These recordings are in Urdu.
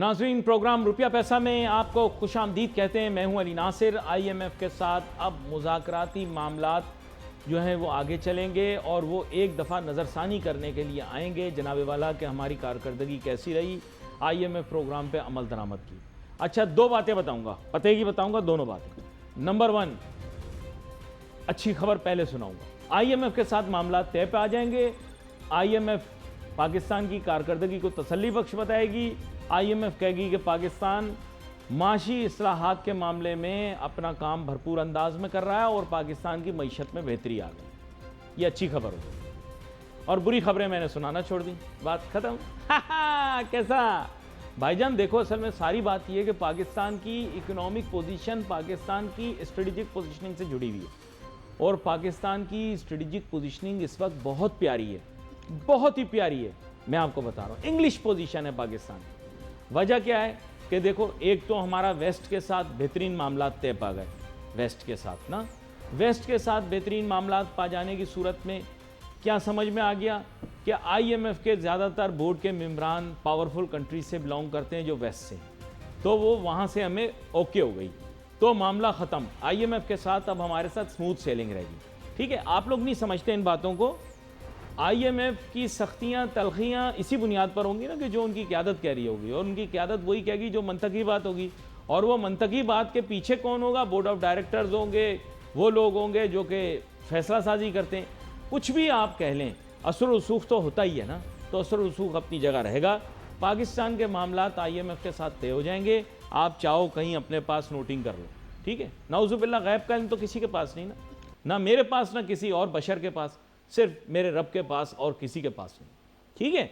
ناظرین، پروگرام روپیہ پیسہ میں آپ کو خوش آمدید کہتے ہیں۔ میں ہوں علی ناصر۔ آئی ایم ایف کے ساتھ اب مذاکراتی معاملات جو ہیں وہ آگے چلیں گے اور وہ ایک دفعہ نظر ثانی کرنے کے لیے آئیں گے جناب والا کہ ہماری کارکردگی کیسی رہی آئی ایم ایف پروگرام پہ عمل درآمد کی۔ اچھا، دو باتیں بتاؤں گا، پتے کی بتاؤں گا دونوں باتیں۔ نمبر 1، اچھی خبر پہلے سناؤں گا۔ آئی ایم ایف کے ساتھ معاملات طے پہ آ جائیں گے۔ آئی ایم ایف پاکستان کی کارکردگی کو تسلی بخش بتائے گی۔ آئی ایم ایف کہے گی کہ پاکستان معاشی اصلاحات کے معاملے میں اپنا کام بھرپور انداز میں کر رہا ہے اور پاکستان کی معیشت میں بہتری آ گئی۔ یہ اچھی خبر ہوگی، اور بری خبریں میں نے سنانا چھوڑ دی، بات ختم۔ کیسا بھائی جان؟ دیکھو، اصل میں ساری بات یہ ہے کہ پاکستان کی اکنامک پوزیشن پاکستان کی اسٹریٹجک پوزیشننگ سے جڑی ہوئی ہے، اور پاکستان کی اسٹریٹجک پوزیشننگ اس وقت بہت پیاری ہے، بہت ہی پیاری ہے۔ میں آپ کو بتا رہا ہوں، انگلش پوزیشن ہے پاکستان کی۔ وجہ کیا ہے کہ دیکھو، ایک تو ہمارا ویسٹ کے ساتھ بہترین معاملات طے پا گئے۔ ویسٹ کے ساتھ ویسٹ کے ساتھ بہترین معاملات پا جانے کی صورت میں کیا سمجھ میں آ گیا کہ آئی ایم ایف کے زیادہ تر بورڈ کے ممبران پاورفل کنٹریز سے بلانگ کرتے ہیں جو ویسٹ سے، تو وہ وہاں سے ہمیں اوکے ہو گئی، تو معاملہ ختم۔ آئی ایم ایف کے ساتھ اب ہمارے ساتھ سموتھ سیلنگ رہے گی، ٹھیک ہے؟ آپ لوگ نہیں سمجھتے ان باتوں کو۔ آئی ایم ایف کی سختیاں تلخیاں اسی بنیاد پر ہوں گی نا کہ جو ان کی قیادت کہہ رہی ہوگی، اور ان کی قیادت وہی کہے گی جو منطقی بات ہوگی، اور وہ منطقی بات کے پیچھے کون ہوگا؟ بورڈ آف ڈائریکٹرز ہوں گے، وہ لوگ ہوں گے جو کہ فیصلہ سازی کرتے ہیں۔ کچھ بھی آپ کہہ لیں، اثر و رسوخ تو ہوتا ہی ہے نا، تو اثر و رسوخ اپنی جگہ رہے گا۔ پاکستان کے معاملات آئی ایم ایف کے ساتھ طے ہو جائیں گے۔ آپ چاہو کہیں اپنے پاس نوٹنگ کر لو، ٹھیک ہے؟ نعوذ باللہ، غیب کا علم تو کسی کے پاس نہیں نا، نہ میرے پاس نہ کسی اور بشر کے پاس، صرف میرے رب کے پاس اور کسی کے پاس نہیں، ٹھیک ہے؟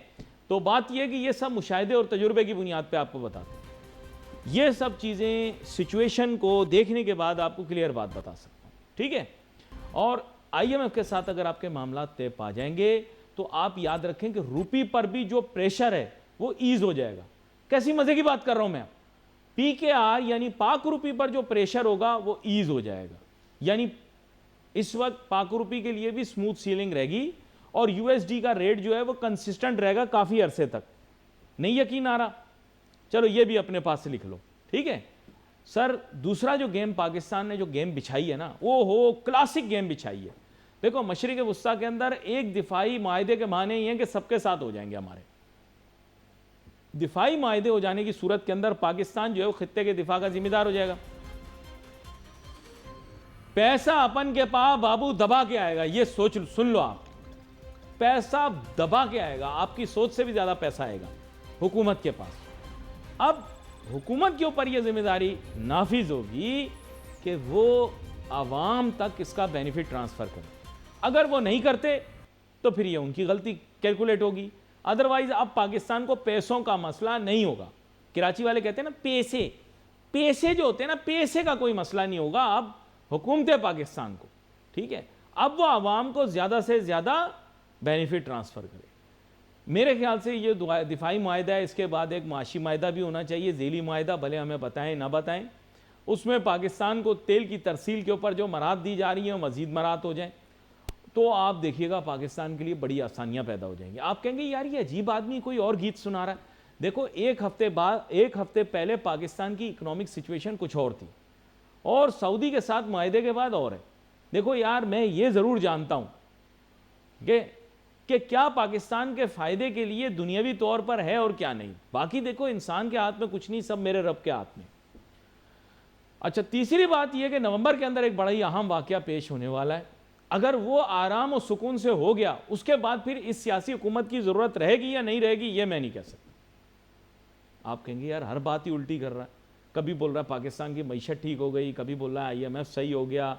تو بات یہ ہے کہ یہ سب مشاہدے اور تجربے کی بنیاد پہ آپ کو بتاتے ہیں۔ یہ سب چیزیں سچویشن کو دیکھنے کے بعد آپ کو کلیئر بات بتا سکتا ہوں، ٹھیک ہے؟ اور آئی ایم ایف کے ساتھ اگر آپ کے معاملات طے پا جائیں گے تو آپ یاد رکھیں کہ روپی پر بھی جو پریشر ہے وہ ایز ہو جائے گا۔ کیسی مزے کی بات کر رہا ہوں میں؟ پی کے آر یعنی پاک روپی پر جو پریشر ہوگا وہ ایز ہو جائے گا، یعنی اس وقت پاک روپی کے لیے بھی سموتھ سیلنگ رہے گی، اور یو ایس ڈی کا ریٹ جو ہے وہ کنسسٹنٹ رہے گا کافی عرصے تک۔ نہیں یقین آ رہا؟ چلو یہ بھی اپنے پاس سے لکھ لو، ٹھیک ہے؟ سر، دوسرا جو گیم پاکستان نے جو گیم بچھائی ہے نا، وہ کلاسک گیم بچھائی ہے۔ دیکھو، مشرق وسطیٰ کے اندر ایک دفاعی معاہدے کے معنی یہ ہیں کہ سب کے ساتھ ہو جائیں گے ہمارے۔ دفاعی معاہدے ہو جانے کی صورت کے اندر پاکستان جو ہے وہ خطے کے دفاع کا ذمہ دار ہو جائے گا۔ پیسہ اپن کے پاس بابو دبا کے آئے گا، یہ سن لو آپ، پیسہ دبا کے آئے گا، آپ کی سوچ سے بھی زیادہ پیسہ آئے گا حکومت کے پاس۔ اب حکومت کے اوپر یہ ذمہ داری نافذ ہوگی کہ وہ عوام تک اس کا بینیفٹ ٹرانسفر کرے۔ اگر وہ نہیں کرتے تو پھر یہ ان کی غلطی کیلکولیٹ ہوگی۔ ادروائز اب پاکستان کو پیسوں کا مسئلہ نہیں ہوگا۔ کراچی والے کہتے ہیں نا پیسے جو ہوتے ہیں نا، پیسے کا کوئی مسئلہ نہیں ہوگا اب حکومت پاکستان کو، ٹھیک ہے؟ اب وہ عوام کو زیادہ سے زیادہ بینیفٹ ٹرانسفر کرے۔ میرے خیال سے یہ دفاعی معاہدہ ہے، اس کے بعد ایک معاشی معاہدہ بھی ہونا چاہیے، ذیلی معاہدہ، بھلے ہمیں بتائیں نہ بتائیں۔ اس میں پاکستان کو تیل کی ترسیل کے اوپر جو مراحت دی جا رہی ہیں مزید مراحت ہو جائیں، تو آپ دیکھیے گا پاکستان کے لیے بڑی آسانیاں پیدا ہو جائیں گی۔ آپ کہیں گے یار یہ عجیب آدمی کوئی اور گیت سنا رہا ہے۔ دیکھو، ایک ہفتے پہلے پاکستان کی اکنامک سچویشن کچھ اور تھی، اور سعودی کے ساتھ معاہدے کے بعد اور ہے۔ دیکھو یار، میں یہ ضرور جانتا ہوں کہ کیا پاکستان کے فائدے کے لیے دنیاوی طور پر ہے اور کیا نہیں۔ باقی دیکھو، انسان کے ہاتھ میں کچھ نہیں، سب میرے رب کے ہاتھ میں۔ اچھا، تیسری بات یہ کہ نومبر کے اندر ایک بڑا ہی اہم واقعہ پیش ہونے والا ہے۔ اگر وہ آرام و سکون سے ہو گیا، اس کے بعد پھر اس سیاسی حکومت کی ضرورت رہے گی یا نہیں رہے گی، یہ میں نہیں کہہ سکتا۔ آپ کہیں گے یار ہر بات ہی الٹی کر رہا ہے، کبھی بول رہا ہے پاکستان کی معیشت ٹھیک ہو گئی، کبھی بول رہا ہے آئی ایم ایف صحیح ہو گیا،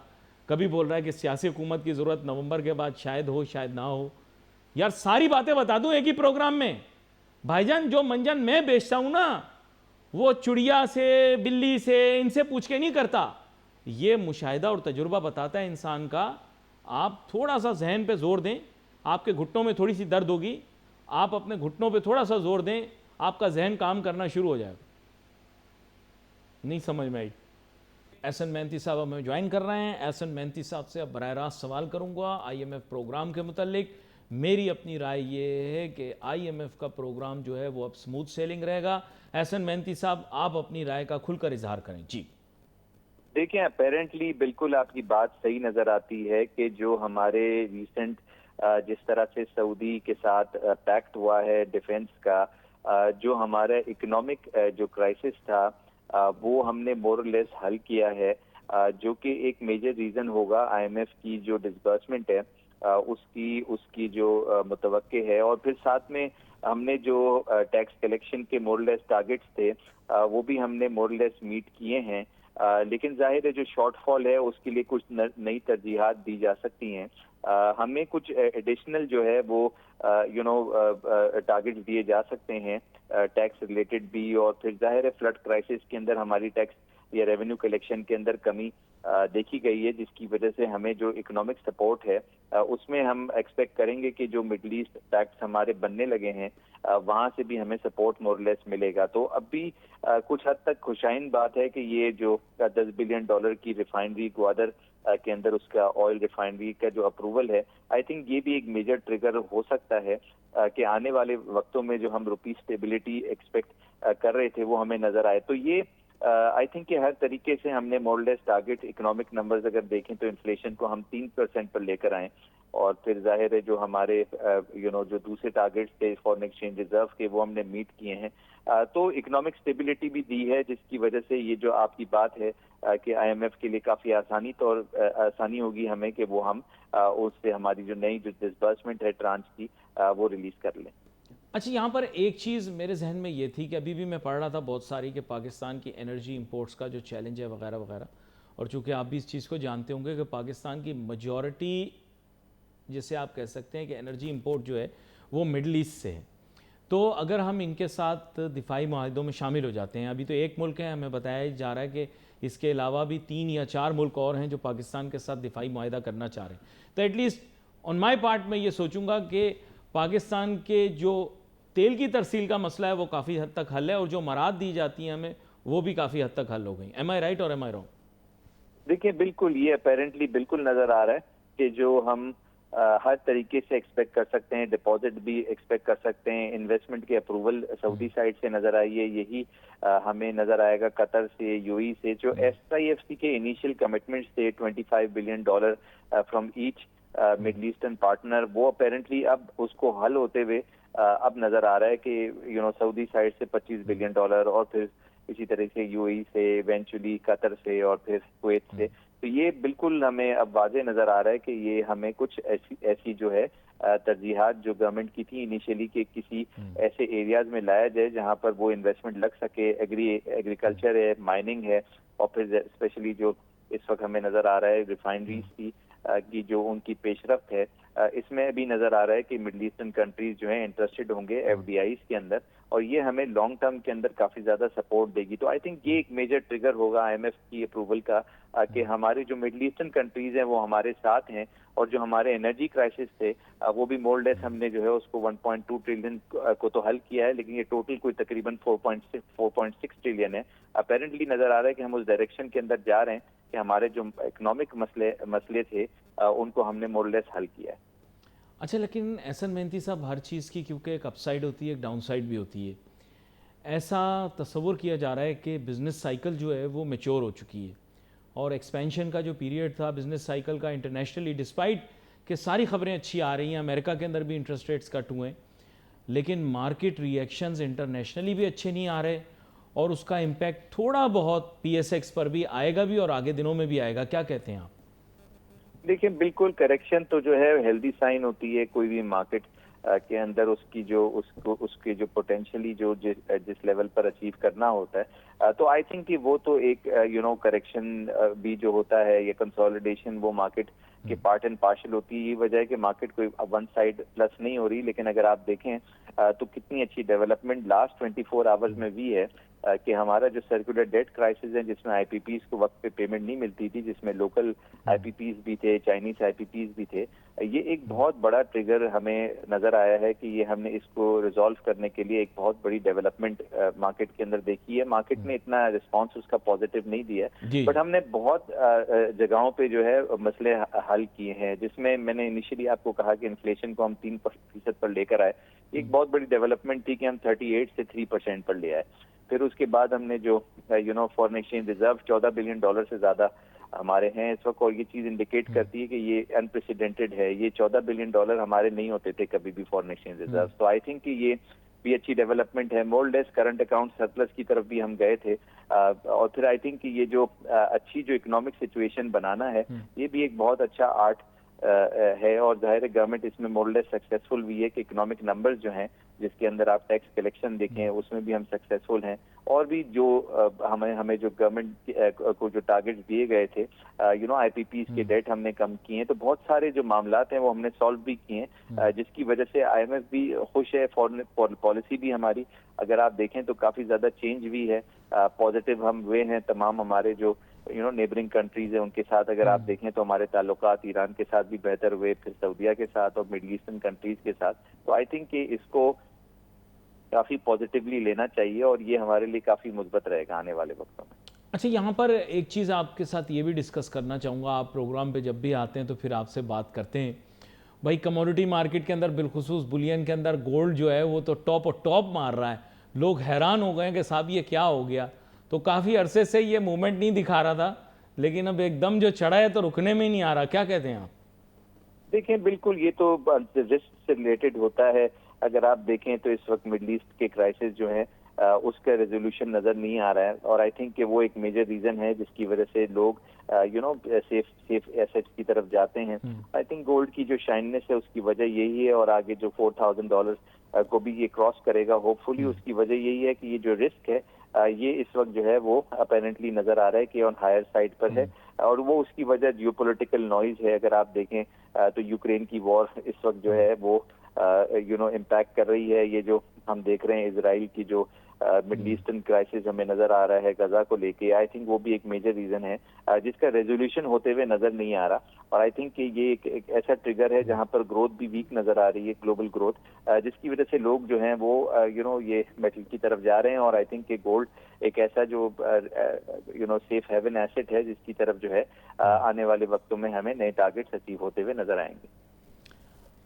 کبھی بول رہا ہے کہ سیاسی حکومت کی ضرورت نومبر کے بعد شاید ہو شاید نہ ہو۔ یار ساری باتیں بتا دوں ایک ہی پروگرام میں۔ بھائی جان، جو منجن میں بیچتا ہوں نا، وہ چڑیا سے، بلی سے، ان سے پوچھ کے نہیں کرتا۔ یہ مشاہدہ اور تجربہ بتاتا ہے انسان کا۔ آپ تھوڑا سا ذہن پہ زور دیں، آپ کے گھٹنوں میں تھوڑی سی درد ہوگی، آپ اپنے گھٹنوں پہ تھوڑا سا زور دیں، آپ کا ذہن کام کرنا شروع ہو جائے گا۔ نہیں سمجھ میں آئی؟ احسن مہنتی صاحب ہمیں جوائن کر رہے ہیں۔ احسن مہنتی صاحب سے اب براہ راست سوال کروں گا آئی ایم ایف پروگرام کے متعلق۔ میری اپنی رائے یہ ہے کہ آئی ایم ایف کا پروگرام جو ہے وہ اب سموتھ سیلنگ رہے گا. احسن مہنتی صاحب, آپ اپنی رائے کا کھل کر اظہار کریں. جی دیکھیں, اپیرنٹلی بالکل آپ کی بات صحیح نظر آتی ہے کہ جو ہمارے ریسنٹ جس طرح سے سعودی کے ساتھ پیکٹ ہوا ہے ڈیفنس کا, جو ہمارا اکنامک جو کرائسس تھا وہ ہم نے مور لیس حل کیا ہے, جو کہ ایک میجر ریزن ہوگا آئی ایم ایف کی جو ڈسبرسمنٹ ہے اس کی جو متوقع ہے. اور پھر ساتھ میں ہم نے جو ٹیکس کلیکشن کے مور لیس ٹارگٹس تھے وہ بھی ہم نے مور لیس میٹ کیے ہیں. لیکن ظاہر ہے جو شارٹ فال ہے اس کے لیے کچھ نئی ترجیحات دی جا سکتی ہیں. ہمیں کچھ ایڈیشنل جو ہے وہ ٹارگٹ دیے جا سکتے ہیں ٹیکس ریلیٹڈ بھی, اور پھر ظاہر ہے فلڈ کرائسس کے اندر ہماری ٹیکس یا ریونیو کلیکشن کے اندر کمی دیکھی گئی ہے, جس کی وجہ سے ہمیں جو اکنامک سپورٹ ہے اس میں ہم ایکسپیکٹ کریں گے کہ جو مڈل ایسٹ ٹیکس ہمارے بننے لگے ہیں وہاں سے بھی ہمیں سپورٹ مور لیس ملے گا. تو اب بھی کچھ حد تک خوشائن بات ہے کہ یہ جو $10 بلین کی ریفائنری گوادر کے اندر اس کا آئل ریفائنری کا جو اپروول ہے, آئی تھنک یہ بھی ایک میجر ٹریگر ہو سکتا ہے کہ آنے والے وقتوں میں جو ہم روپی اسٹیبلٹی ایکسپیکٹ کر رہے تھے وہ ہمیں نظر آئے. تو یہ آئی تھنک کہ ہر طریقے سے ہم نے مور لیس ٹارگٹ اکنامک نمبرز اگر دیکھیں تو انفلیشن کو ہم 3% پر لے کر آئیں, اور پھر ظاہر ہے جو ہمارے جو دوسرے ٹارگٹس تھے فارن ایکسچینج ریزرو کے وہ ہم نے میٹ کیے ہیں. تو اکنامک اسٹیبلٹی بھی دی ہے, جس کی وجہ سے یہ جو آپ کی بات ہے کہ آئی ایم ایف کے لیے کافی آسانی ہوگی ہمیں کہ وہ ہم اس سے ہماری جو نئی جو ڈسبرسمنٹ ہے ٹرانچ کی وہ ریلیز کر لیں. اچھا, یہاں پر ایک چیز میرے ذہن میں یہ تھی کہ ابھی بھی میں پڑھ رہا تھا بہت ساری کہ پاکستان کی انرجی امپورٹس کا جو چیلنج ہے وغیرہ وغیرہ, اور چونکہ آپ بھی اس چیز کو جانتے ہوں گے کہ پاکستان کی میجورٹی جسے آپ کہہ سکتے ہیں کہ انرجی امپورٹ جو ہے وہ مڈل ایسٹ سے ہے. تو اگر ہم ان کے ساتھ دفاعی معاہدوں میں شامل ہو جاتے ہیں, ابھی تو ایک ملک ہے, ہمیں بتایا جا رہا ہے کہ اس کے علاوہ بھی 3 یا 4 ملک اور ہیں جو پاکستان کے ساتھ دفاعی معاہدہ کرنا چاہ رہے ہیں, تو at least on my part میں یہ سوچوں گا کہ پاکستان کے جو تیل کی ترسیل کا مسئلہ ہے وہ کافی حد تک حل ہے, اور جو مراد دی جاتی ہیں ہمیں وہ بھی کافی حد تک حل ہو گئی. ایم آئی رائٹ اور ایم آئی رانگ؟ دیکھیں, بالکل یہ اپیرنٹلی بالکل نظر آ رہا ہے کہ جو ہم ہر طریقے سے ایکسپیکٹ کر سکتے ہیں, ڈپازٹ بھی ایکسپیکٹ کر سکتے ہیں, انویسٹمنٹ کے اپروول سعودی سائڈ سے نظر آئی ہے, یہی ہمیں نظر آئے گا قطر سے, یو ای سے. جو ایس آئی ایف سی کے انیشیل کمٹمنٹس تھے $25 billion from each middle eastern partner, وہ اپیرنٹلی اب اس کو حل ہوتے ہوئے اب نظر آ رہا ہے کہ سعودی سائڈ سے $25 بلین, اور پھر اسی طرح سے یو ای سے, ایونچولی قطر سے, اور پھر کویت سے. تو یہ بالکل ہمیں اب واضح نظر آ رہا ہے کہ یہ ہمیں کچھ ایسی جو ہے ترجیحات جو گورنمنٹ کی تھی انیشیلی کہ کسی ایسے ایریاز میں لایا جائے جہاں پر وہ انویسٹمنٹ لگ سکے, ایگریکلچر ہے, مائننگ ہے, اور پھر اسپیشلی جو اس وقت ہمیں نظر آ رہا ہے ریفائنریز کی جو ان کی پیش رفت ہے, اس میں بھی نظر آ رہا ہے کہ مڈل ایسٹرن کنٹریز جو ہیں انٹرسٹڈ ہوں گے ایف ڈی آئیز کے اندر, اور یہ ہمیں لانگ ٹرم کے اندر کافی زیادہ سپورٹ دے گی. تو آئی تھنک یہ ایک میجر ٹریگر ہوگا آئی ایم ایف کی اپروول کا کہ ہماری جو مڈل ایسٹرن کنٹریز ہیں وہ ہمارے ساتھ ہیں, اور جو ہمارے انرجی کرائسس تھے وہ بھی مور لیس ہم نے جو ہے اس کو 1.2 ٹریلین کو تو حل کیا ہے, لیکن یہ ٹوٹل کوئی تقریباً 4.6 ٹریلین ہے. اپیرنٹلی نظر آ رہا ہے کہ ہم اس ڈائریکشن کے اندر جا رہے ہیں کہ ہمارے جو اکنامک مسئلے تھے ان کو ہم نے مور لیس حل کیا ہے. اچھا, لیکن احسن مہنتی صاحب, ہر چیز کی کیونکہ ایک اپ سائڈ ہوتی ہے ایک ڈاؤن سائڈ بھی ہوتی ہے. ایسا تصور کیا جا رہا ہے کہ بزنس سائیکل جو ہے وہ میچور ہو چکی ہے, اور ایکسپینشن کا جو پیریڈ تھا بزنس سائیکل کا انٹرنیشنلی, ڈسپائٹ کہ ساری خبریں اچھی آ رہی ہیں, امریکہ کے اندر بھی انٹرسٹ ریٹس کٹ ہوئے ہیں, لیکن مارکیٹ ری ایکشنز انٹرنیشنلی بھی اچھے نہیں آ رہے, اور اس کا امپیکٹ تھوڑا بہت پی ایس ایکس پر بھی آئے گا بھی, اور آگے دنوں میں بھی آئے گا. کیا کہتے ہیں آپ؟ دیکھیں, بالکل کریکشن تو جو ہے ہیلدی سائن ہوتی ہے کوئی بھی مارکیٹ کے اندر, اس کے جو پوٹینشلی جو جس لیول پر اچیو کرنا ہوتا ہے. تو آئی تھنک کہ وہ تو ایک کریکشن بھی جو ہوتا ہے یا کنسولیڈیشن وہ مارکیٹ کے پارٹ اینڈ پارشل ہوتی ہے. یہ وجہ ہے کہ مارکیٹ کوئی ون سائڈ پلس نہیں ہو رہی, لیکن اگر آپ دیکھیں تو کتنی اچھی ڈیولپمنٹ لاسٹ 24 آورز میں بھی ہے کہ ہمارا جو سرکولر ڈیٹ کرائسس ہے جس میں آئی پی پیز کو وقت پہ پیمنٹ نہیں ملتی تھی، جس میں لوکل آئی پی پیز بھی تھے، چائنیز آئی پی پیز بھی تھے، یہ ایک بہت بڑا ٹریگر ہمیں نظر آیا ہے کہ یہ ہم نے اس کو ریزالو کرنے کے لیے ایک بہت بڑی ڈیولپمنٹ مارکیٹ کے اندر دیکھی ہے. مارکیٹ نے اتنا رسپانس اس کا پازیٹیو نہیں دیا ہے، بٹ ہم نے بہت جگہوں پہ جو ہے مسئلے حل کیے ہیں، جس میں نے انیشلی آپ کو کہا کہ انفلیشن کو ہم 3% پر لے کر آئے. ایک بہت بڑی ڈیولپمنٹ تھی کہ ہم 38 سے 3% پر لے آئے. پھر اس کے بعد ہم نے جو فارن ایکسچینج ریزرو $14 بلین سے زیادہ ہمارے ہیں اس وقت، اور یہ چیز انڈیکیٹ کرتی ہے کہ یہ انپریسیڈنٹڈ ہے. یہ $14 بلین ہمارے نہیں ہوتے تھے کبھی بھی فارن ایکسچینج ریزرو. تو آئی تھنک کہ یہ بھی اچھی ڈیولپمنٹ ہے. مور لیس کرنٹ اکاؤنٹ سرپلس کی طرف بھی ہم گئے تھے، اور پھر آئی تھنک کہ یہ جو اچھی جو اکنامک سچویشن بنانا ہے یہ بھی ایک بہت اچھا آرٹ ہے، اور ظاہر گورنمنٹ اس میں مور لیس سکسیسفل بھی ہے کہ اکنامک نمبرز جو ہیں جس کے اندر آپ ٹیکس کلیکشن دیکھیں اس میں بھی ہم سکسیسفل ہیں. اور بھی جو ہمیں جو گورنمنٹ کو جو ٹارگیٹس دیے گئے تھے، آئی پی پیز کے ڈیٹ ہم نے کم کیے ہیں. تو بہت سارے جو معاملات ہیں وہ ہم نے سالو بھی کیے ہیں، جس کی وجہ سے آئی ایم ایف بھی خوش ہے. فارن پالیسی بھی ہماری اگر آپ دیکھیں تو کافی زیادہ چینج بھی ہے، پازیٹیو ہم ہوئے ہیں. تمام ہمارے جو نیبرنگ کنٹریز ہیں ان کے ساتھ اگر آپ دیکھیں تو ہمارے تعلقات ایران کے ساتھ بھی بہتر ہوئے، پھر سعودیہ کے ساتھ اور مڈل ایسٹرن کنٹریز کے ساتھ. تو آئی تھنک کہ اس کو کافی پازیٹیولی لینا چاہیے، اور یہ ہمارے لیے کافی مثبت رہے گا آنے والے وقتوں میں. اچھا، یہاں پر ایک چیز آپ کے ساتھ یہ بھی ڈسکس کرنا چاہوں گا. آپ پروگرام پہ جب بھی آتے ہیں تو پھر آپ سے بات کرتے ہیں. بھائی کموڈٹی مارکیٹ کے اندر بالخصوص بلین کے اندر گولڈ جو ہے وہ تو ٹاپ اور ٹاپ مار رہا ہے. لوگ حیران ہو گئے کہ صاحب یہ کیا ہو گیا. تو کافی عرصے سے یہ موومنٹ نہیں دکھا رہا تھا، لیکن اب ایک دم جو چڑھا ہے تو رکنے میں نہیں آ رہا. کیا کہتے ہیں آپ؟ دیکھیں بالکل یہ تو رسک سے ریلیٹڈ ہوتا ہے. اگر آپ دیکھیں تو اس وقت مڈل ایسٹ کے کرائسس جو ہیں اس کا ریزولوشن نظر نہیں آ رہا ہے، اور آئی تھنک کہ وہ ایک میجر ریزن ہے جس کی وجہ سے لوگ سیف ایسیٹس کی طرف جاتے ہیں. آئی تھنک گولڈ کی جو شائننس ہے اس کی وجہ یہی ہے، اور آگے جو $4,000 کو بھی یہ کراس کرے گا ہوپ فلی. اس کی وجہ یہی ہے کہ یہ جو رسک ہے یہ اس وقت جو ہے وہ اپیرنٹلی نظر آ رہا ہے کہ آن ہائر سائڈ پر ہے، اور وہ اس کی وجہ جیو پولیٹیکل نوائز ہے. اگر آپ دیکھیں تو یوکرین کی وار اس وقت جو ہے وہ امپیکٹ کر رہی ہے. یہ جو ہم دیکھ رہے ہیں اسرائیل کی جو مڈل ایسٹرن کرائسس ہمیں نظر آ رہا ہے غزہ کو لے کے، آئی تھنک وہ بھی ایک میجر ریزن ہے جس کا ریزولوشن ہوتے ہوئے نظر نہیں آ رہا. اور آئی تھنک کہ یہ ایک ایسا ٹریگر ہے جہاں پر گروتھ بھی ویک نظر آ رہی ہے، گلوبل گروتھ، جس کی وجہ سے لوگ جو ہیں وہ یہ میٹل کی طرف جا رہے ہیں. اور آئی تھنک کہ گولڈ ایک ایسا جو سیف ہیون ایسٹ ہے جس کی طرف جو ہے آنے والے وقتوں میں ہمیں نئے ٹارگیٹس اچیو ہوتے ہوئے نظر آئیں گے.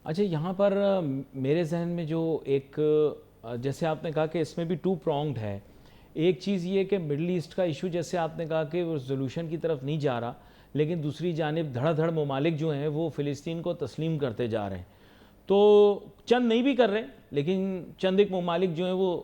اچھا، یہاں پر میرے ذہن میں جو ایک جیسے آپ نے کہا کہ اس میں بھی ٹو پرونگڈ ہے. ایک چیز یہ کہ مڈل ایسٹ کا ایشو جیسے آپ نے کہا کہ وہ ریزولوشن کی طرف نہیں جا رہا، لیکن دوسری جانب دھڑا دھڑ ممالک جو ہیں وہ فلسطین کو تسلیم کرتے جا رہے ہیں. تو چند نہیں بھی کر رہے، لیکن چند ایک ممالک جو ہیں وہ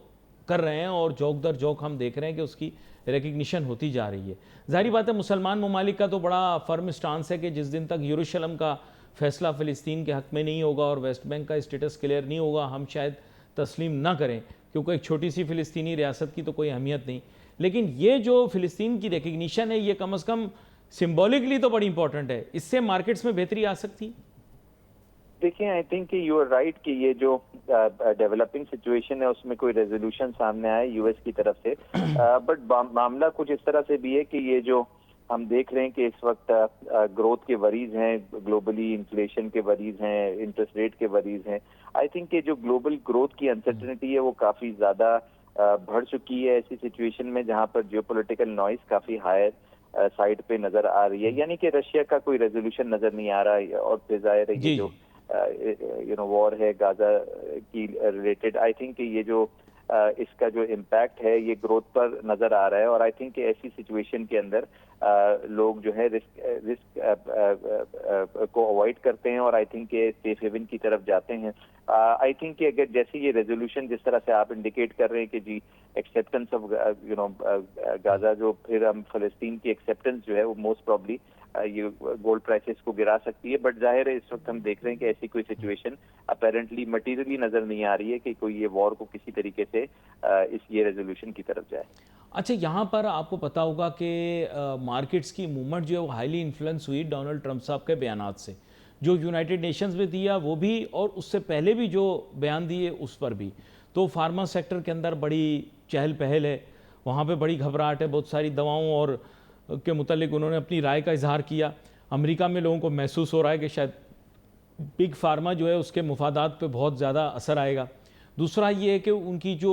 کر رہے ہیں، اور جوک در جوک ہم دیکھ رہے ہیں کہ اس کی ریکگنیشن ہوتی جا رہی ہے. ظاہری بات ہے مسلمان ممالک کا تو بڑا فرم سٹانس ہے کہ جس دن تک یروشلم کا فیصلہ فلسطین کے حق میں نہیں ہوگا اور ویسٹ بینک کا اسٹیٹس کلیئر نہیں ہوگا ہم شاید تسلیم نہ کریں، کیونکہ ایک چھوٹی سی فلسطینی ریاست کی تو کوئی اہمیت نہیں. لیکن یہ جو فلسطین کی ریکگنیشن ہے یہ کم از کم سمبولکلی تو بڑی امپورٹنٹ ہے. اس سے مارکیٹس میں بہتری آ سکتی. دیکھیں آئی تھنک کہ یو آر رائٹ کہ یہ جو ڈیولپنگ سچویشن ہے اس میں کوئی ریزولوشن سامنے آئے یو ایس کی طرف سے، بٹ معاملہ کچھ اس طرح سے بھی ہے کہ یہ جو ہم دیکھ رہے ہیں کہ اس وقت گروتھ کے وریز ہیں، گلوبلی انفلیشن کے وریز ہیں، انٹرسٹ ریٹ کے وریز ہیں. آئی تھنک کہ جو گلوبل گروتھ کی انسرٹنٹی ہے وہ کافی زیادہ بڑھ چکی ہے ایسی سچویشن میں جہاں پر جیو پولیٹیکل نوائز کافی ہائر سائڈ پہ نظر آ رہی ہے. یعنی کہ رشیا کا کوئی ریزولوشن نظر نہیں آ رہا ہے، اور پھر ظاہر ہے یہ جو وار ہے غزہ کی ریلیٹڈ، آئی تھنک کہ یہ جو اس کا جو امپیکٹ ہے یہ گروتھ پر نظر آ رہا ہے. اور آئی تھنک کہ ایسی سچویشن کے اندر لوگ جو ہے رسک کو اوائڈ کرتے ہیں، اور آئی تھنک کہ سیف ہیون کی طرف جاتے ہیں. آئی تھنک کہ اگر جیسے یہ ریزولوشن جس طرح سے آپ انڈیکیٹ کر رہے ہیں کہ جی ایکسیپٹنس آف غزہ، جو پھر ہم فلسطین کی ایکسیپٹنس جو ہے وہ موسٹ پرابلی یہ گولڈ پرائسز کو گرا سکتی ہے. بٹ ظاہر ہے اس وقت ہم دیکھ رہے ہیں کہ ایسی کوئی سچویشن اپیرنٹلی مٹیریلی نظر نہیں آ رہی ہے کہ کوئی یہ وار کو کسی طریقے سے یہ ریزولوشن کی طرف جائے. اچھا، یہاں پر آپ کو پتا ہوگا کہ مارکیٹس کی موومنٹ جو ہے وہ ہائیلی انفلوئنس ہوئی ڈونلڈ ٹرمپ صاحب کے بیانات سے، جو یونائٹڈ نیشنز میں دیا وہ بھی، اور اس سے پہلے بھی جو بیان دیے اس پر بھی. تو فارما سیکٹر کے اندر بڑی چہل پہل ہے، وہاں پہ بڑی گھبراہٹ ہے، بہت ساری دواؤں اور کے متعلق انہوں نے اپنی رائے کا اظہار کیا۔ امریکہ میں لوگوں کو محسوس ہو رہا ہے کہ شاید بگ فارما جو ہے اس کے مفادات پہ بہت زیادہ اثر آئے گا۔ دوسرا یہ ہے کہ ان کی جو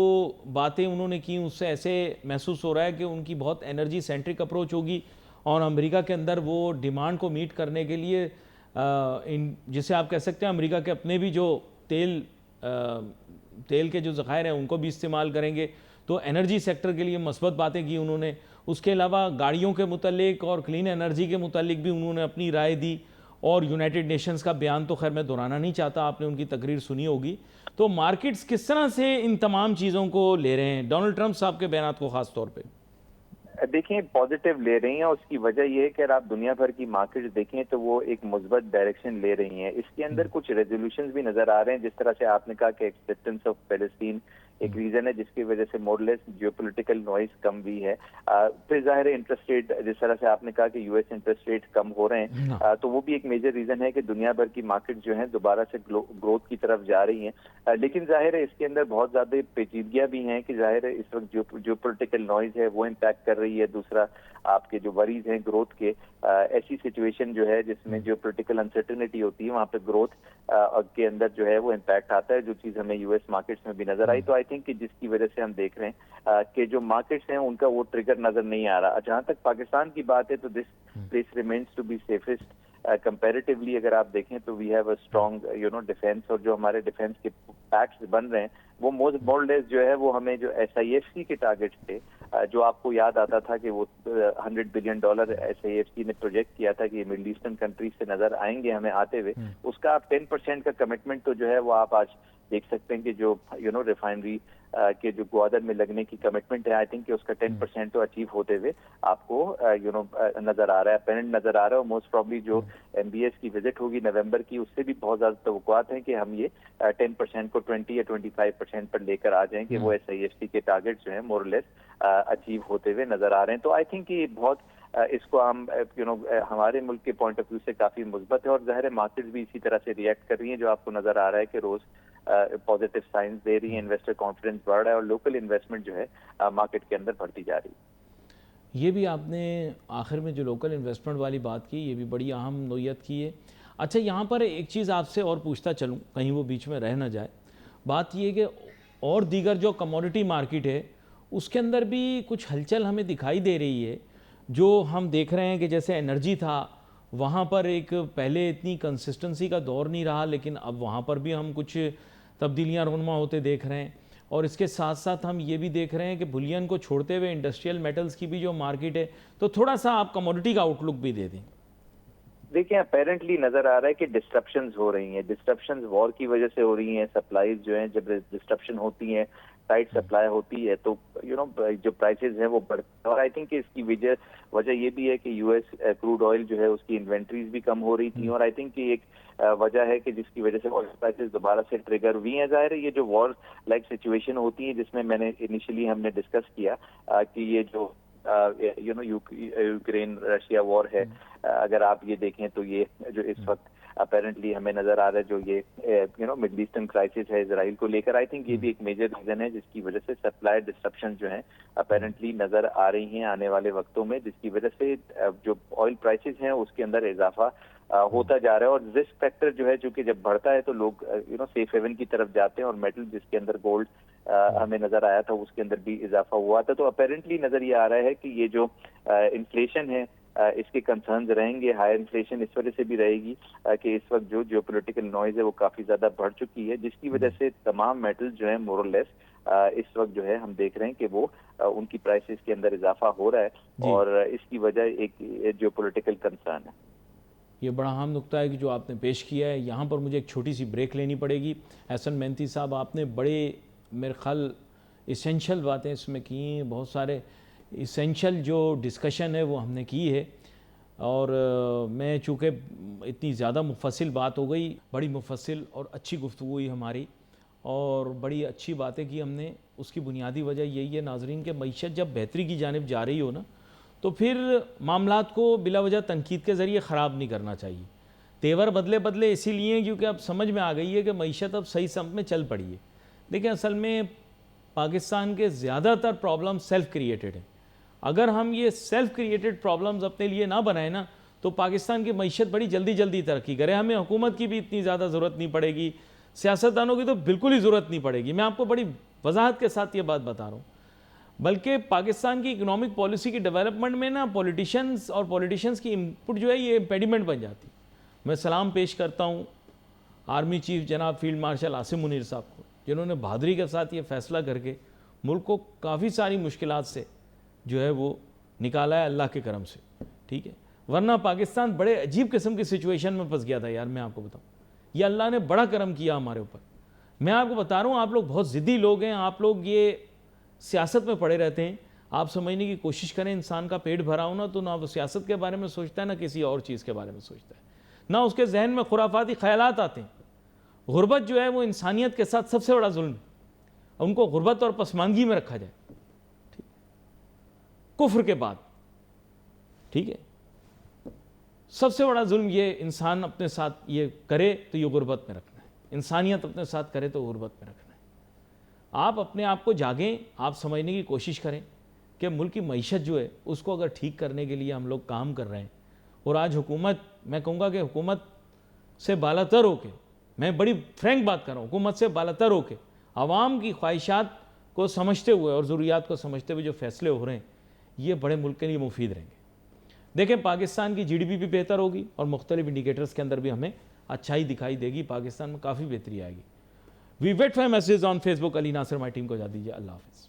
باتیں انہوں نے کی اس سے ایسے محسوس ہو رہا ہے کہ ان کی بہت انرجی سینٹرک اپروچ ہوگی، اور امریکہ کے اندر وہ ڈیمانڈ کو میٹ کرنے کے لیے جسے آپ کہہ سکتے ہیں امریکہ کے اپنے بھی جو تیل کے جو ذخائر ہیں ان کو بھی استعمال کریں گے، تو انرجی سیکٹر کے لیے مثبت باتیں کی انہوں نے۔ اس کے علاوہ گاڑیوں کے متعلق اور کلین انرجی کے متعلق بھی انہوں نے اپنی رائے دی، اور یونائٹڈ نیشنز کا بیان تو خیر میں دہرانا نہیں چاہتا، آپ نے ان کی تقریر سنی ہوگی۔ تو مارکیٹس کس طرح سے ان تمام چیزوں کو لے رہے ہیں، ڈونلڈ ٹرمپ صاحب کے بیانات کو خاص طور پہ؟ دیکھیں پازیٹیو لے رہی ہیں، اس کی وجہ یہ ہے کہ اگر آپ دنیا بھر کی مارکیٹ دیکھیں تو وہ ایک مثبت ڈائریکشن لے رہی ہیں۔ اس کے اندر کچھ ریزولوشنز بھی نظر آ رہے ہیں، جس طرح سے آپ نے کہا کہ ایکسپٹنس آف پیلسٹین ایک ریزن ہے جس کی وجہ سے مور لیس جیو پولیٹیکل نوائز کم بھی ہے۔ پھر ظاہر ہے انٹرسٹ ریٹ، جس طرح سے آپ نے کہا کہ یو ایس انٹرسٹ ریٹ کم ہو رہے ہیں، تو وہ بھی ایک میجر ریزن ہے کہ دنیا بھر کی مارکیٹ جو ہیں دوبارہ سے گروتھ کی طرف جا رہی ہیں۔ لیکن ظاہر ہے اس کے اندر بہت زیادہ پیچیدگیاں بھی ہیں کہ ظاہر ہے اس وقت جو پولیٹیکل نوائز ہے وہ امپیکٹ کر رہی ہے۔ دوسرا آپ کے جو وریز ہیں گروتھ کے، ایسی سچویشن جو ہے جس میں جو پولیٹیکل انسرٹنٹی ہوتی ہے وہاں پہ گروتھ کے اندر جو ہے وہ امپیکٹ آتا ہے، جو چیز ہمیں یو ایس مارکیٹس میں بھی نظر آئی۔ تو آئی تھنک کہ جس کی وجہ سے ہم دیکھ رہے ہیں کہ جو مارکیٹس ہیں ان کا وہ ٹریگر نظر نہیں آ رہا۔ جہاں تک پاکستان کی بات ہے تو this place remains to be safest comparatively. اگر آپ دیکھیں تو we have a strong defence, اور جو ہمارے ڈیفینس کے پیکٹس بن رہے ہیں وہ مور لیس جو ہے وہ ہمیں جو ایس آئی ایف سی کے ٹارگیٹس تھے، جو آپ کو یاد آتا تھا کہ وہ $100 billion S I F C نے پروجیکٹ کیا تھا کہ یہ مڈل ایسٹرن کنٹریز سے نظر آئیں گے ہمیں آتے ہوئے، اس کا آپ 10% کا کمٹمنٹ تو جو ہے وہ آپ آج دیکھ سکتے ہیں کہ جو ریفائنری کے جو گوادر میں لگنے کی کمٹمنٹ ہے، آئی تھنک کہ اس کا 10% تو اچیو ہوتے ہوئے آپ کو نظر آ رہا ہے، اپیرنٹ نظر آ رہا ہے۔ اور موسٹ پرابلی جو ایم بی ایس کی وزٹ ہوگی نومبر کی، اس سے بھی بہت زیادہ توقعات ہیں کہ ہم یہ 10% کو 20 یا 25% پر لے کر آ جائیں کہ وہ ایس آئی ایف سی کے ٹارگیٹ جو ہیں مور لیس اچیو ہوتے ہوئے نظر آ رہے ہیں۔ تو آئی تھنک کہ یہ بہت اس کو ہم ہمارے ملک کے پوائنٹ آف ویو سے کافی مثبت ہے، اور ظاہر مارکیٹس بھی اسی طرح سے ریئیکٹ کر رہی ہیں، جو آپ کو نظر آ رہا ہے کہ روز پازیٹیو سائنس دے رہی ہیں، انویسٹر کانفیڈنس بڑھ رہا ہے، اور لوکل انویسٹمنٹ جو ہے مارکیٹ کے اندر بڑھتی جا رہی ہے۔ یہ بھی آپ نے آخر میں جو لوکل انویسٹمنٹ والی بات کی، یہ بھی بڑی اہم نوعیت کی ہے۔ اچھا یہاں پر ایک چیز آپ سے اور پوچھتا چلوں، کہیں وہ بیچ میں رہ نہ جائے، بات یہ کہ اور دیگر جو کموڈٹی مارکیٹ ہے اس کے اندر بھی کچھ ہلچل ہمیں دکھائی دے رہی ہے، جو ہم دیکھ رہے ہیں کہ جیسے انرجی تھا وہاں پر ایک پہلے اتنی کنسسٹنسی کا دور نہیں رہا، لیکن اب وہاں پر بھی ہم کچھ تبدیلیاں رونما ہوتے دیکھ رہے ہیں، اور اس کے ساتھ ساتھ ہم یہ بھی دیکھ رہے ہیں کہ بلین کو چھوڑتے ہوئے انڈسٹریل میٹلز کی بھی جو مارکیٹ ہے، تو تھوڑا سا آپ کموڈٹی کا آؤٹ لک بھی دے دیں۔ دیکھیں اپیرنٹلی نظر آ رہا ہے کہ ڈسٹرپشنز ہو رہی ہیں، ڈسٹرپشنز وار کی وجہ سے ہو رہی ہیں، سپلائیز جو ہیں جب ڈسٹرپشن ہوتی ہیں، ٹائٹ سپلائی ہوتی ہے تو جو پرائسز ہیں وہ بڑھتے ہیں، اور آئی تھنک کہ اس کی وجہ یہ بھی ہے کہ یو ایس کروڈ آئل جو ہے اس کی انوینٹریز بھی کم ہو رہی تھیں، اور آئی تھنک کہ ایک وجہ ہے کہ جس کی وجہ سے آئل پرائسز دوبارہ سے ٹریگر ہوئی ہیں۔ ظاہر ہے یہ جو وار لائک سچویشن ہوتی ہے جس میں نے انیشلی ہم نے ڈسکس کیا کہ یہ جو یوکرین رشیا وار ہے، اگر آپ یہ دیکھیں تو یہ جو اس وقت اپیرنٹلی ہمیں نظر آ رہا ہے جو یہ مڈل ایسٹرن کرائسس ہے اسرائیل کو لے کر، آئی تھنک یہ بھی ایک میجر ریزن ہے جس کی وجہ سے سپلائی ڈسٹرپشن جو ہیں اپیرنٹلی نظر آ رہی ہیں آنے والے وقتوں میں، جس کی وجہ سے جو آئل پرائسز ہیں اس کے اندر اضافہ ہوتا جا رہا ہے، اور رسک فیکٹر جو ہے چونکہ جب بڑھتا ہے تو لوگ سیف ہیون کی طرف جاتے ہیں، اور میٹل جس کے اندر گولڈ ہمیں نظر آیا تھا اس کے اندر بھی اضافہ ہوا تھا۔ تو اپیرنٹلی نظر یہ آ رہا ہے کہ یہ جو انفلیشن ہے اس کے کنسرنز رہیں گے، ہائر انفلیشن اس وجہ سے بھی رہے گی کہ اس وقت جو جیو پولیٹیکل نوائز ہے وہ کافی زیادہ بڑھ چکی ہے، جس کی وجہ سے تمام میٹل جو ہیں مور اور لیس اس وقت جو ہے ہم دیکھ رہے ہیں کہ وہ ان کی پرائسز کے اندر اضافہ ہو رہا ہے، اور اس کی وجہ ایک جیو پولیٹیکل کنسرن ہے۔ یہ بڑا اہم نقطہ ہے کہ جو آپ نے پیش کیا ہے۔ یہاں پر مجھے ایک چھوٹی سی بریک لینی پڑے گی۔ احسن مہنتی صاحب، آپ نے بڑے میرے خیال اسینشل باتیں اس میں کی ہیں، بہت سارے اسینشل جو ڈسکشن ہے وہ ہم نے کی ہے، اور میں چونکہ اتنی زیادہ مفصل بات ہو گئی، بڑی مفصل اور اچھی گفتگو ہوئی ہماری، اور بڑی اچھی باتیں کی ہم نے۔ اس کی بنیادی وجہ یہی ہے ناظرین کہ معیشت جب بہتری کی جانب جا رہی ہو نا، تو پھر معاملات کو بلا وجہ تنقید کے ذریعے خراب نہیں کرنا چاہیے۔ تیور بدلے اسی لیے کیونکہ اب سمجھ میں آ گئی ہے کہ معیشت اب صحیح سمت میں چل پڑی ہے۔ دیکھیں اصل میں پاکستان کے زیادہ تر پرابلم سیلف کریٹڈ ہیں. اگر ہم یہ سیلف کریٹڈ پرابلمز اپنے لیے نہ بنائیں نا تو پاکستان کی معیشت بڑی جلدی جلدی ترقی کرے. ہمیں حکومت کی بھی اتنی زیادہ ضرورت نہیں پڑے گی, سیاستدانوں کی تو بالکل ہی ضرورت نہیں پڑے گی. میں آپ کو بڑی وضاحت کے ساتھ یہ بات بتا رہا ہوں. بلکہ پاکستان کی اکنامک پالیسی کی ڈیولپمنٹ میں نا پولیٹیشنز کی انپٹ جو ہے یہ امپیڈیمنٹ بن جاتی. میں سلام پیش کرتا ہوں آرمی چیف جناب فیلڈ مارشل عاصم منیر صاحب کو, جنہوں نے بہادری کے ساتھ یہ فیصلہ کر کے ملک کو کافی ساری مشکلات سے جو ہے وہ نکالا ہے اللہ کے کرم سے. ٹھیک ہے, ورنہ پاکستان بڑے عجیب قسم کی سچویشن میں پھنس گیا تھا یار. میں آپ کو بتاؤں, یہ اللہ نے بڑا کرم کیا ہمارے اوپر. میں آپ کو بتا رہا ہوں, آپ لوگ بہت ضدی لوگ ہیں, آپ لوگ یہ سیاست میں پڑے رہتے ہیں. آپ سمجھنے کی کوشش کریں, انسان کا پیٹ بھرا ہو نا تو نہ وہ سیاست کے بارے میں سوچتا ہے نہ کسی اور چیز کے بارے میں سوچتا ہے, نہ اس کے ذہن میں خرافاتی خیالات آتے ہیں. غربت جو ہے وہ انسانیت کے ساتھ سب سے بڑا ظلم ہے. ان کو غربت اور پسماندگی میں رکھا جائے کفر کے بعد. ٹھیک ہے, سب سے بڑا ظلم یہ انسان اپنے ساتھ یہ کرے تو یہ غربت میں رکھنا ہے. انسانیت اپنے ساتھ کرے تو غربت میں رکھنا ہے. آپ اپنے آپ کو جاگیں, آپ سمجھنے کی کوشش کریں کہ ملک کی معیشت جو ہے اس کو اگر ٹھیک کرنے کے لیے ہم لوگ کام کر رہے ہیں. اور آج حکومت, میں کہوں گا کہ حکومت سے بالاتر ہو کے, میں بڑی فرینک بات کر رہا ہوں, حکومت سے بالاتر ہو کے عوام کی خواہشات کو سمجھتے ہوئے اور ضروریات کو سمجھتے ہوئے جو فیصلے ہو رہے ہیں یہ بڑے ملک کے لیے مفید رہیں گے. دیکھیں پاکستان کی جی ڈی پی بھی بہتر ہوگی اور مختلف انڈیکیٹرز کے اندر بھی ہمیں اچھائی دکھائی دے گی. پاکستان میں کافی بہتری آئے گی. We wait for message on Facebook. Ali Nasir my team کو اجازت دیجیے. اللہ حافظ.